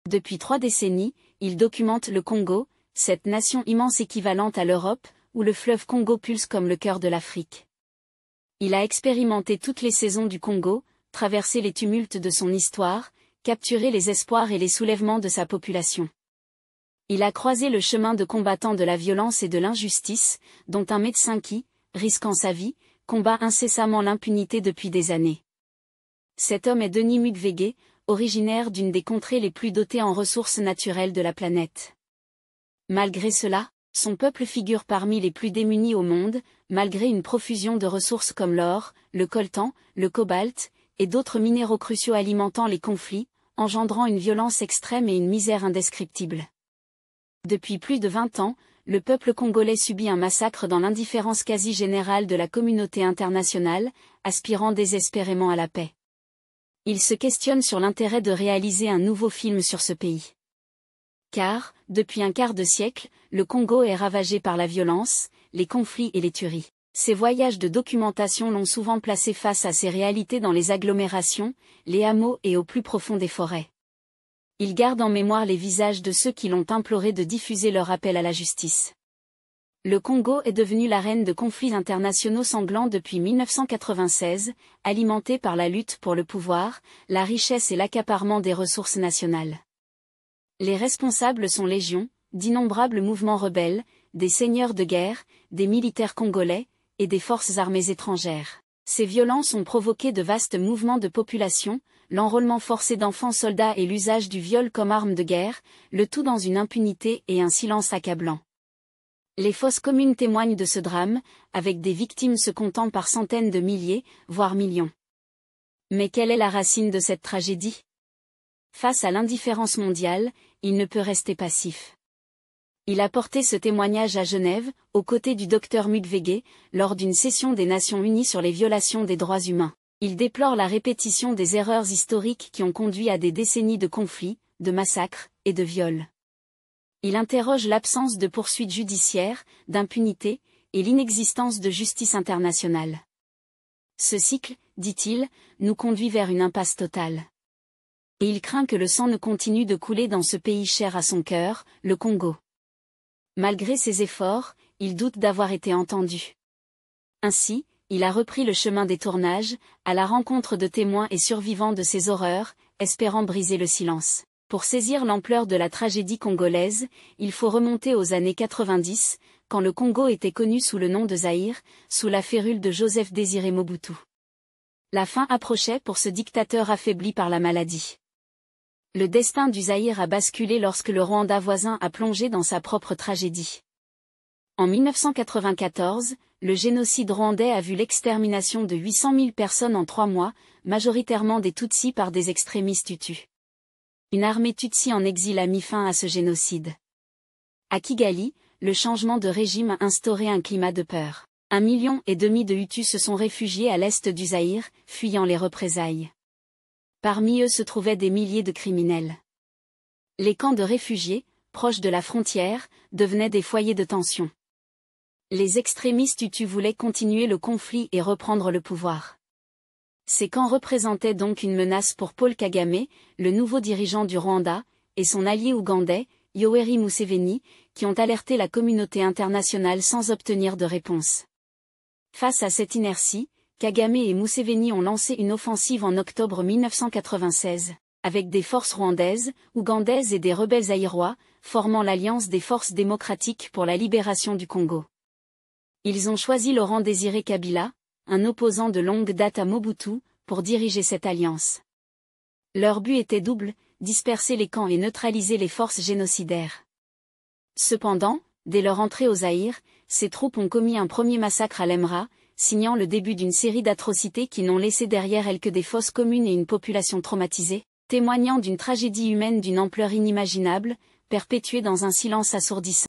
Depuis 3 décennies, il documente le Congo, cette nation immense équivalente à l'Europe, où le fleuve Congo pulse comme le cœur de l'Afrique. Il a expérimenté toutes les saisons du Congo, traversé les tumultes de son histoire, capturé les espoirs et les soulèvements de sa population. Il a croisé le chemin de combattants de la violence et de l'injustice, dont un médecin qui, risquant sa vie, combat incessamment l'impunité depuis des années. Cet homme est Denis Mukwege, originaire d'une des contrées les plus dotées en ressources naturelles de la planète. Malgré cela, son peuple figure parmi les plus démunis au monde, malgré une profusion de ressources comme l'or, le coltan, le cobalt, et d'autres minéraux cruciaux alimentant les conflits, engendrant une violence extrême et une misère indescriptible. Depuis plus de 20 ans, le peuple congolais subit un massacre dans l'indifférence quasi générale de la communauté internationale, aspirant désespérément à la paix. Il se questionne sur l'intérêt de réaliser un nouveau film sur ce pays. Car, depuis un quart de siècle, le Congo est ravagé par la violence, les conflits et les tueries. Ses voyages de documentation l'ont souvent placé face à ces réalités dans les agglomérations, les hameaux et au plus profond des forêts. Il garde en mémoire les visages de ceux qui l'ont imploré de diffuser leur appel à la justice. Le Congo est devenu l'arène de conflits internationaux sanglants depuis 1996, alimentés par la lutte pour le pouvoir, la richesse et l'accaparement des ressources nationales. Les responsables sont légion, d'innombrables mouvements rebelles, des seigneurs de guerre, des militaires congolais, et des forces armées étrangères. Ces violences ont provoqué de vastes mouvements de population, l'enrôlement forcé d'enfants soldats et l'usage du viol comme arme de guerre, le tout dans une impunité et un silence accablant. Les fosses communes témoignent de ce drame, avec des victimes se comptant par centaines de milliers, voire millions. Mais quelle est la racine de cette tragédie ? Face à l'indifférence mondiale, il ne peut rester passif. Il a porté ce témoignage à Genève, aux côtés du docteur Mukwege, lors d'une session des Nations Unies sur les violations des droits humains. Il déplore la répétition des erreurs historiques qui ont conduit à des décennies de conflits, de massacres et de viols. Il interroge l'absence de poursuites judiciaires, d'impunité, et l'inexistence de justice internationale. Ce cycle, dit-il, nous conduit vers une impasse totale. Et il craint que le sang ne continue de couler dans ce pays cher à son cœur, le Congo. Malgré ses efforts, il doute d'avoir été entendu. Ainsi, il a repris le chemin des tournages, à la rencontre de témoins et survivants de ces horreurs, espérant briser le silence. Pour saisir l'ampleur de la tragédie congolaise, il faut remonter aux années 90, quand le Congo était connu sous le nom de Zaïre, sous la férule de Joseph Désiré Mobutu. La fin approchait pour ce dictateur affaibli par la maladie. Le destin du Zaïre a basculé lorsque le Rwanda voisin a plongé dans sa propre tragédie. En 1994, le génocide rwandais a vu l'extermination de 800 000 personnes en 3 mois, majoritairement des Tutsis par des extrémistes Hutus. Une armée Tutsi en exil a mis fin à ce génocide. À Kigali, le changement de régime a instauré un climat de peur. 1,5 million de Hutus se sont réfugiés à l'est du Zaïre, fuyant les représailles. Parmi eux se trouvaient des milliers de criminels. Les camps de réfugiés, proches de la frontière, devenaient des foyers de tension. Les extrémistes Hutus voulaient continuer le conflit et reprendre le pouvoir. Ces camps représentaient donc une menace pour Paul Kagame, le nouveau dirigeant du Rwanda, et son allié ougandais, Yoweri Museveni, qui ont alerté la communauté internationale sans obtenir de réponse. Face à cette inertie, Kagame et Museveni ont lancé une offensive en octobre 1996, avec des forces rwandaises, ougandaises et des rebelles zaïrois, formant l'Alliance des forces démocratiques pour la libération du Congo. Ils ont choisi Laurent Désiré Kabila, un opposant de longue date à Mobutu, pour diriger cette alliance. Leur but était double, disperser les camps et neutraliser les forces génocidaires. Cependant, dès leur entrée au Zaïre, ces troupes ont commis un premier massacre à l'Emra, signant le début d'une série d'atrocités qui n'ont laissé derrière elles que des fosses communes et une population traumatisée, témoignant d'une tragédie humaine d'une ampleur inimaginable, perpétuée dans un silence assourdissant.